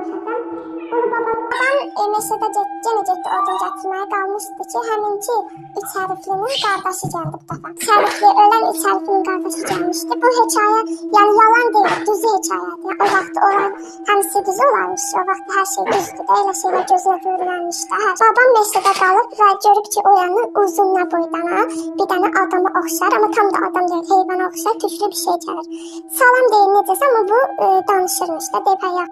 danışacağım. Ulu babam meşədə yenə getdi odun gətirməyə, qalmışdı ki, həminki üç hərflinin qardaşı gəldi bu dəfə. Üç hərfli, ölən üç hərflinin qardaşı gəlmişdi. Bu hekayə, yəni yalan deyil, düzü hekayədir. O vaxt olan hamısı düz olarmış, o vaxt hər şey düzdür də, elə şeylər gözünə görülənmişdi. Babam meşədə qalıb və görüb ki, o yana uzunla boydana bir dənə adama oxşar, amma tam da adam deyil, heyvana oxşar, tüklü bir şey gəlir. Salam deyil necəsə, amma bu danışırmış da, deyib hə.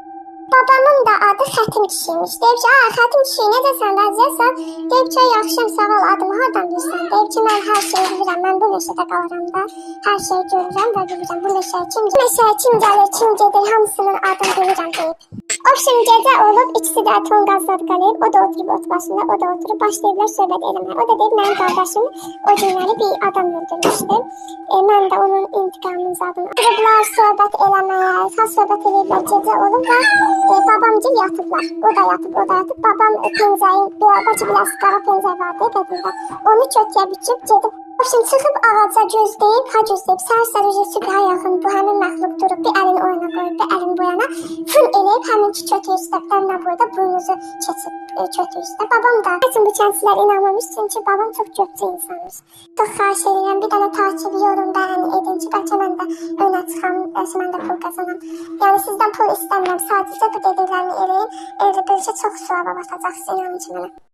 Babamın da adı Xətim kişiymiş. Deyib ki, Xətim kişi necəsən, vəziyyətsən? Deyib ki, yaxşıyam, sağ ol, adımı hardan bilirsən? Deyib ki, mən hər şeyi bilirəm, mən bu meşədə qalaram da, hər şeyi görürəm və bilirəm, bu meşəyə kim gəlir, kim gedir, hamısının adını bilirəm deyib. Obşin gecə olub, ikisi də tonqazları qalıb, o da oturub ot başında, o da oturub başlayıblar söhbət eləməyə. O da deyib, mənim qardaşım o günləri bir adam öldürmüşdü. Mən də onun intiqamının zadını. Oturublar söhbət eləməyə, söhbət eləyiblər, gecə olub və babamcıl yatıblar. O da yatıb. Babam pencəyin, bacı biraz qara pencəy vardı qədimdə. Onu kötüyə biçib gedib. Şimdi çıxıb ağaca gözləyib, səhər-səhər sübhə yaxın bu həmin məxluq durub, bir əlini oyuna qoyub, bir əlini bu yana fın eləyib, həminki kötü üstə, qanla boyda buynuzu keçib kötü üstə. Babam da, bütün bu kəndçilər inanmamış, çünki babam çox göpçü insanmış. Çox xahiş edirəm, bir dənə takibi yorum, bəyəni edin ki, bəlkə mən də önə çıxam, mən də pul qazanam. Yəni sizdən pul istəmirəm, sadəcə bu dediklərimi eləyin, elə belki çox suava batacaqsınız, inanın ki mənə.